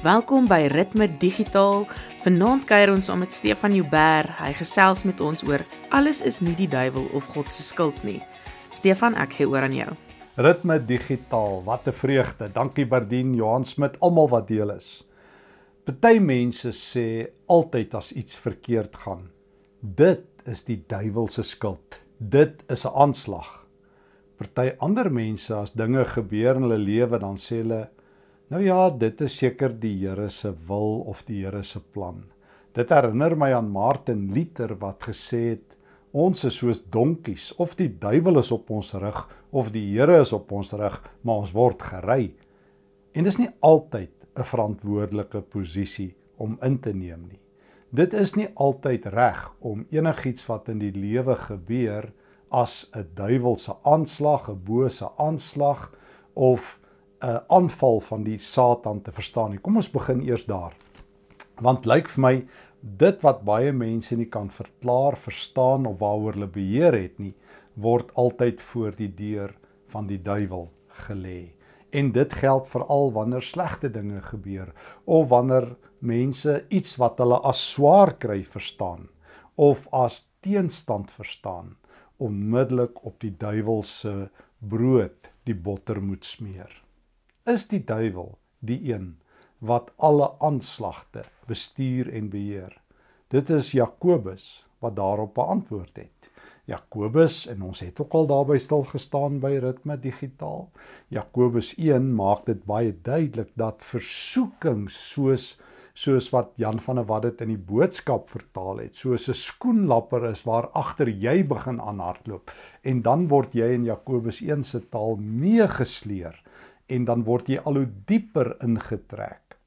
Welkom by Ritme Digitaal. Vanaand kuier ons saam met Stefan Joubert. Hy gesels met ons oor alles is nie die duiwel of God se skuld nie. Stefan, ek gee oor aan jou. Ritme Digitaal, wat 'n vreugde. Dankie Bardien, Johan Smit, almal wat deel is. Party mense sê altyd as iets verkeerd gaan, dit is die duiwel se skuld. Dit is 'n aanslag. Party ander mense as dinge gebeur in hulle lewe, dan sê hulle, nou ja, dit is seker die Here se wil of die Here se plan. Dit herinner my aan Martin Luther wat gesê het, ons is soos donkies, of die duiwel is op ons rug, of die Here is op ons rug, maar ons word gery. En dis nie altyd 'n verantwoordelike posisie om in te neem nie. Dit is nie altyd reg om enigiets wat in die lewe gebeur as 'n duiwelse aanslag, 'n bose aanslag of 'n aanval van die Satan te verstaan nie. Kom ons begin eers daar. Want lyk vir my, dit wat baie mense nie kan verklaar, verstaan of waaroor hulle beheer het nie, word altyd voor die deur van die duiwel gelê. En dit geld veral wanneer slegte dinge gebeur, of wanneer mense iets wat hulle as swaar kry verstaan, of as teenstand verstaan, onmiddellik op die duiwel se brood die botter moet smeer. Is die duiwel die een wat alle aanslagte bestuur en beheer? Dit is Jakobus wat daarop beantwoord het. Jakobus, en ons het ook al daarby stilgestaan by Ritme Digitaal, Jakobus 1 maak dit baie duidelik dat versoeking soos wat Jan van der Walt dit in die boodskap vertaal het, soos 'n skoenlapper is waar agter jy begin aanhardloop, en dan word jy in Jakobus 1 se taal meegesleer, en dan word jy al hoe dieper ingetrek.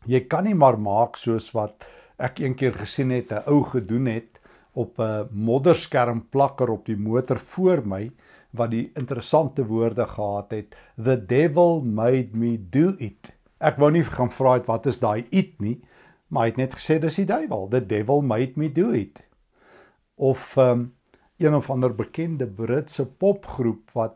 Jy kan nie maar maak soos wat ek een keer gesien het, 'n ou gedoen het, op 'n modderskermplakker op die motor voor my, wat die interessante woorde gehad het, the devil made me do it. Ek wou nie gaan vra het, wat is daai it nie, maar hy het net gesê, dis die duiwel, the devil made me do it. Of een of ander bekende Britse popgroep, wat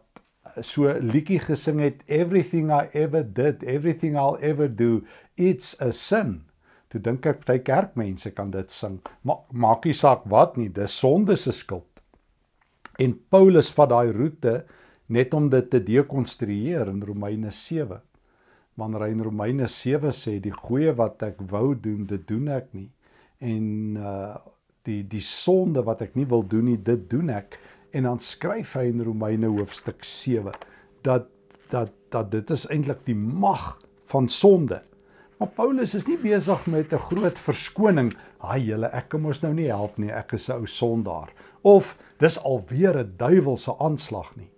so 'n liedjie gesing het, everything I ever did, everything I'll ever do, it's a sin. Toe dink ek, party kerkmense kan dit sing, maar maak nie saak wat nie, dis sonde se skuld. En Paulus vat daai roete net om dit te dekonstrueer in Romeine 7. Wanneer hy in Romeine 7 sê, die goeie wat ek wou doen, dit doen ek nie. En die sonde wat ek nie wil doen nie, dit doen ek. En dan skryf hy in Romeine hoofstuk 7, dat dit is eintlik die mag van sonde. Maar Paulus is nie besig met 'n groot verskoning. Julle, ek kan mos nou nie help nie, ek is 'n ou sondaar. Of, dis alweer 'n duiwelse aanslag nie.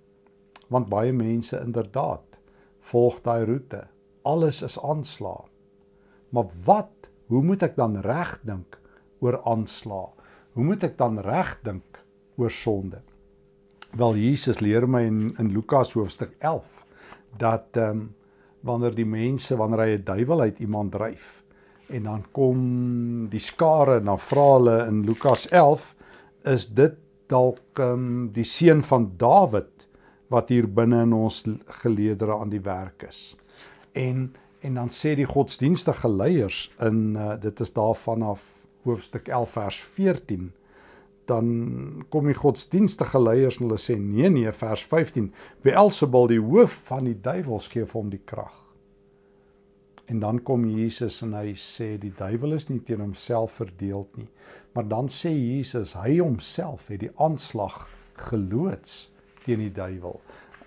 Want baie mense inderdaad volg daai roete. Alles is aanslag. Maar hoe moet ek dan reg dink oor aanslag? Hoe moet ek dan reg dink oor sonde? Wel, Jesus leer my in Lukas hoofstuk 11, dat wanneer hy 'n duiwel uit iemand dryf, en dan kom die skare, en dan vra hulle in Lukas 11, is dit dalk die seun van Dawid, wat hier binne in ons geleedere aan die werk is. En dan sê die godsdienstige leiers, dit is daar vanaf hoofstuk 11 vers 14, dan kom die godsdienstige leiers en hulle sê, nee, vers 15, Beelzebul, die hoof van die duiwels, gee vir hom die krag. En dan kom Jesus en hy sê, die duiwel is nie teen homself verdeeld nie, maar dan sê Jesus, hy homself het die aanslag geloods teen die duiwel.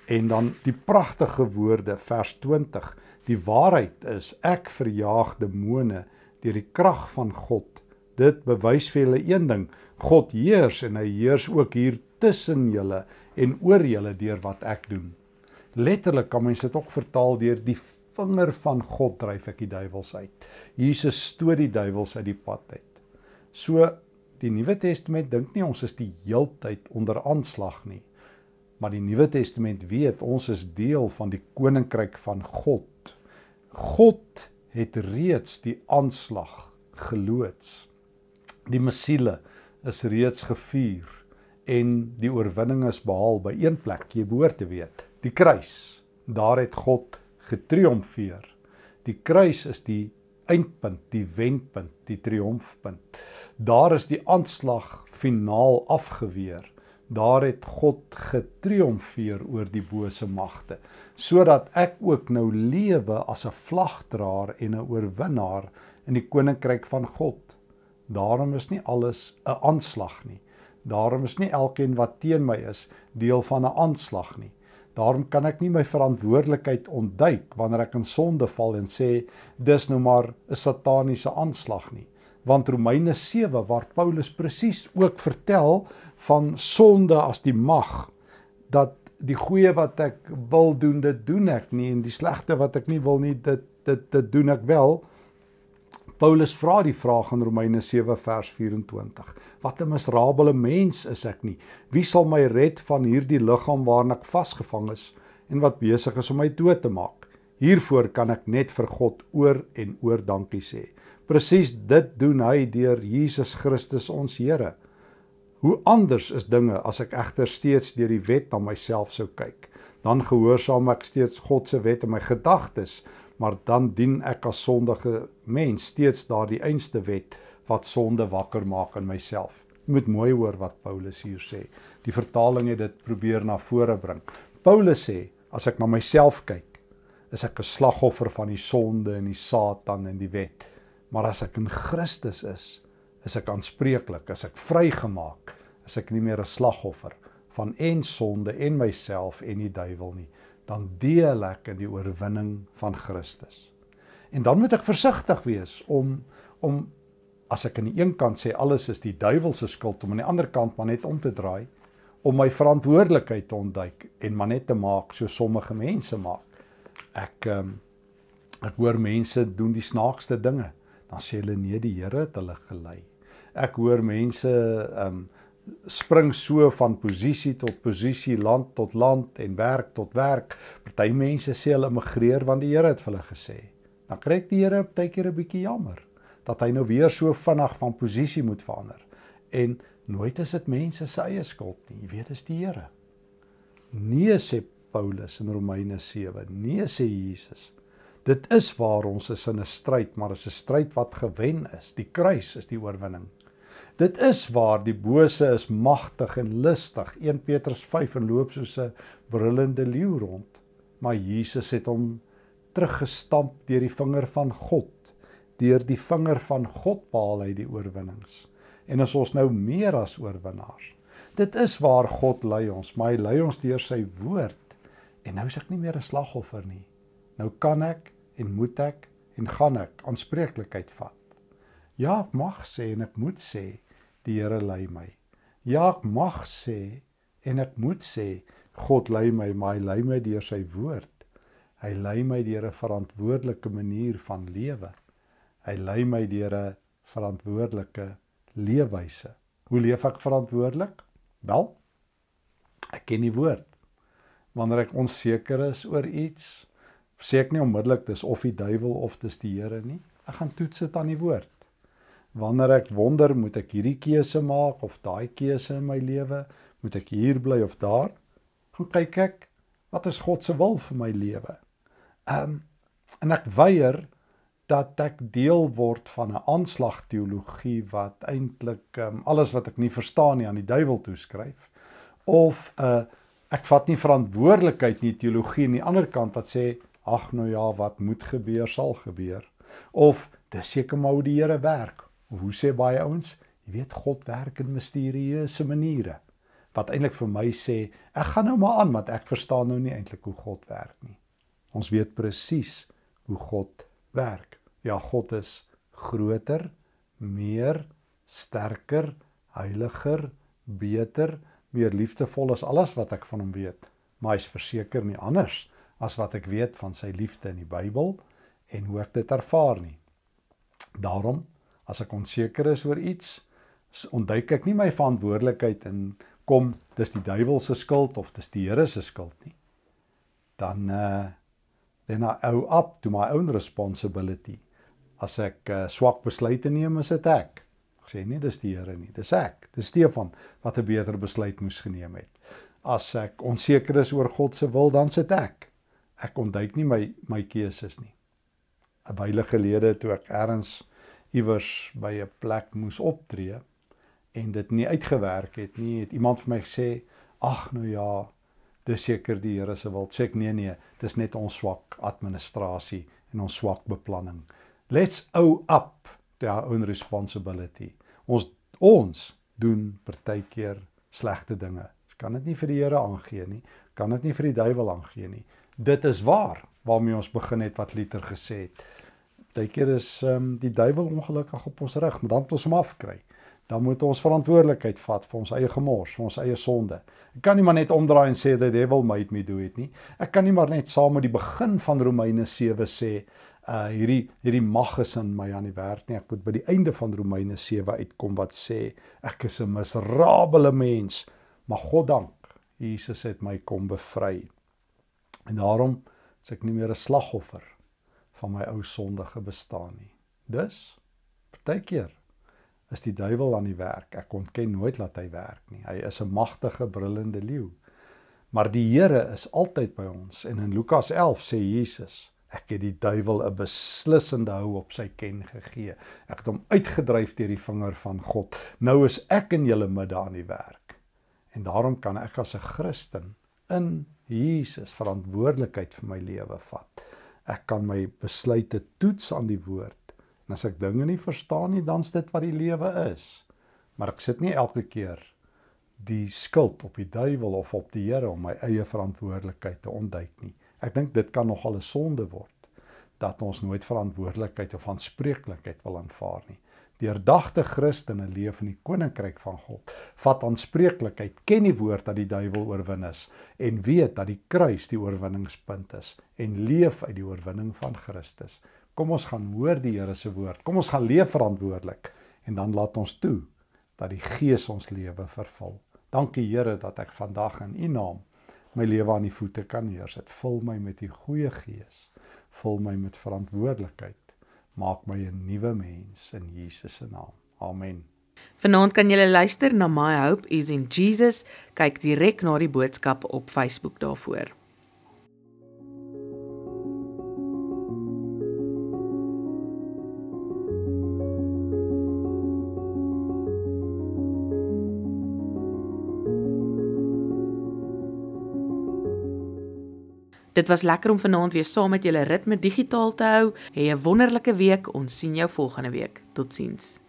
En dan die pragtige woorde, vers 20, die waarheid is, ek verjaag demone deur die krag van God. Dit bewys vir julle een ding, God heers, en hy heers ook hier tussen julle en oor julle deur wat ek doen. Letterlik kan mens dit ook vertaal deur die vinger van God dryf ek die duiwels uit. Jesus stoot die duiwels uit die pad uit. So, die Nuwe Testament dink nie ons is die heeltyd onder aanslag nie, maar die Nuwe Testament weet ons is deel van die koninkryk van God. God het reeds die aanslag geloods. Die mesiele is reeds gevier en die oorwinning is behaal by een plek, jy behoort te weet, die kruis. Daar het God getriomfeer Die kruis is die eindpunt, die wendpunt, die triomfpunt. Daar is die aanslag finaal afgeweer. Daar het God getriomfeer oor die bose magte, sodat ek ook nou lewe as 'n vlagdraer en 'n oorwinnaar in die koninkryk van God. Daarom is nie alles 'n aanslag nie. Daarom is nie elkeen wat teen my is deel van 'n aanslag nie. Daarom kan ek nie my verantwoordelikheid ontduik wanneer ek in sonde val en sê, dis nou maar 'n sataniese aanslag nie. Want Romeine 7, waar Paulus presies ook vertel van sonde as die mag, dat die goeie wat ek wil doen, dit doen ek nie, en die slegte wat ek nie wil nie, dit doen ek wel. Paulus vra die vraag in Romeine 7 vers 24. Wat 'n miserabele mens is ek nie. Wie sal my red van hierdie liggaam waarin ek vasgevang is en wat besig is om my dood te maak? Hiervoor kan ek net vir God oor en oor dankie sê. Presies dit doen hy deur Jesus Christus ons Here. Hoe anders is dinge as ek egter steeds deur die wet na myself sou kyk. Dan gehoorsaam ek steeds God se wet in my gedagtes, maar dan dien ek as sondige mens steeds daardie einste wet wat sonde wakker maak in myself. Jy moet mooi hoor wat Paulus hier sê. Die vertaling het dit probeer na vore bring. Paulus sê, as ek na myself kyk, is ek 'n slagoffer van die sonde en die Satan en die wet. Maar as ek in Christus is ek aanspreeklik, is ek vrygemaak, is ek nie meer 'n slagoffer van en sonde en myself en die duiwel nie. Dan deel ek in die oorwinning van Christus. En dan moet ek versigtig wees om as ek aan die een kant sê alles is die duiwel se skuld, om aan die ander kant maar net om te draai, om my verantwoordelikheid te ontduik en maar net te maak so sommige mense maak. Ek hoor mense doen die snaakste dinge. Dan sê hulle nee, die Here het hulle gelei. Ek hoor mense spring so van posisie tot posisie, land tot land en werk tot werk. Party mense sê hulle immigreer want die Here het vir hulle gesê. Dan kry ek die Here partykeer 'n bietjie jammer dat hy nou weer so vinnig van posisie moet verander. En nooit is dit mense se eie skuld nie. Jy weet, dis die Here. Nee, sê Paulus in Romeine 7. Nee, sê Jesus. Dit is waar ons is in 'n stryd, maar is 'n stryd wat gewen is. Die kruis is die oorwinning. Dit is waar die bose is magtig en listig, 1 Petrus 5 en loop soos 'n brullende leeu rond. Maar Jesus het hom teruggestamp deur die vinger van God. Deur die vinger van God behaal hy die oorwinnings. En is ons nou meer as oorwinnaars. Dit is waar God lei ons, maar hy lei ons deur sy woord. En nou is ek nie meer 'n slagoffer nie. Nou kan ek en moet ek en gaan ek aanspreeklikheid vat. Ja, ek mag sê en ek moet sê, die Here lei my. Ja, ek mag sê en ek moet sê, God lei my, maar hy lei my deur sy woord. Hy lei my deur 'n verantwoordelike manier van lewe. Hy lei my deur 'n verantwoordelike leefwyse. Hoe leef ek verantwoordelik? Wel, ek ken die woord. Wanneer ek onseker is oor iets, sê ek nie onmiddellik dis of die duiwel of dis die Here nie. Ek gaan toets dit aan die woord. Wanneer ek wonder, moet ek hierdie keuse maak of daai keuse in my lewe, moet ek hier bly of daar, gaan kyk ek, wat is God se wil vir my lewe? En ek weier dat ek deel word van 'n aanslagteologie wat eintlik alles wat ek nie verstaan nie aan die duiwel toeskryf, of ek vat nie verantwoordelikheid nie teologie aan die ander kant wat sê, ag nou ja, wat moet gebeur sal gebeur, of dis seker maar hoe die Here werk. Hoe sê baie ouens, jy weet God werk in misterieuse maniere, wat eintlik vir my sê, ek gaan nou maar aan, want ek verstaan nou nie eintlik hoe God werk nie. Ons weet presies hoe God werk. Ja, God is groter, meer, sterker, heiliger, beter, meer liefdevol as alles wat ek van hom weet, maar hy is verseker nie anders as wat ek weet van sy liefde in die Bybel en hoe ek dit ervaar nie. Daarom, as ek onseker is oor iets, ontduik ek nie my verantwoordelikheid en kom, dis die duiwel se skuld of dis die Here se skuld nie. Dan then I owe up to my own responsibility. As ek swak besluite neem, is dit ek. Ek sê nie dis die Here nie, dis ek. Dis Stefan wat 'n beter besluit moes geneem het. As ek onseker is oor God se wil, dan sit ek. Ek ontduik nie my keuses nie. 'n wyle gelede toe ek ergens iewers by 'n plek moes optree en dit nie uitgewerk het nie, het iemand vir my gesê, ag nou ja, dis seker die Here se wil. Sê ek nee, dis net ons swak administrasie en ons swak beplanning. Let's own up to our own responsibility. Ons doen partykeer slegte dinge. Ons kan dit nie vir die Here aangee nie, kan dit nie vir die duiwel aangee nie. Dit is waar, waarmee ons begin het wat Luther gesê het. Partykeer is die duiwel ongelukkig op ons rug, maar dan moet ons hom afkry. Dan moet ons verantwoordelikheid vat vir ons eie gemors, vir ons eie sonde. Ek kan nie maar net omdraai en sê, the devil made me do it nie. Ek kan nie maar net saam met die begin van Romeine 7 sê, hierdie mag is in my aan die werk nie. Ek moet by die einde van Romeine 7 uitkom wat sê, ek is 'n miserabele mens, maar God dank, Jesus het my kom bevry. En daarom is ek nie meer 'n slagoffer van my ou sondige bestaan nie. Dus, partykeer is die duiwel aan die werk. Ek ontken nooit dat hy werk nie. Hy is 'n magtige, brullende leeu. Maar die Here is altyd by ons. En in Lukas 11 sê Jesus, ek het die duiwel 'n beslissende hou op sy ken gegee. Ek het hom uitgedryf deur die vinger van God. Nou is ek in julle midde aan die werk. En daarom kan ek as 'n Christen in Jesus verantwoordelikheid vir my lewe vat. Ek kan my besluite toets aan die woord. En as ek dinge nie verstaan nie, dan is dit wat die lewe is. Maar ek sit nie elke keer die skuld op die duiwel of op die Here om my eie verantwoordelikheid te ontduik nie. Ek dink dit kan nogal 'n sonde word, dat ons nooit verantwoordelikheid of aanspreeklikheid wil aanvaar nie. Deurdagte Christene leef in die koninkryk van God, vat aanspreeklikheid, ken die woord dat die duiwel oorwin is, en weet dat die kruis die oorwinningspunt is, en leef uit die oorwinning van Christus. Kom ons gaan hoor die Here se woord, kom ons gaan leef verantwoordelik, en dan laat ons toe, dat die Gees ons lewe vervul. Dankie Here dat ek vandag in U naam my lewe aan die voete kan neersit. Vul my met U goeie Gees, vul my met verantwoordelikheid, maak my 'n nuwe mens in Jesus se naam. Amen. Vanaand kan jy luister na My Hope is in Jesus. Kyk direk na die boodskap op Facebook daarvoor. Dit was lekker om vanaand weer saam met julle ritme digitaal te hou. Hê 'n wonderlike week. Ons sien jou volgende week. Totsiens.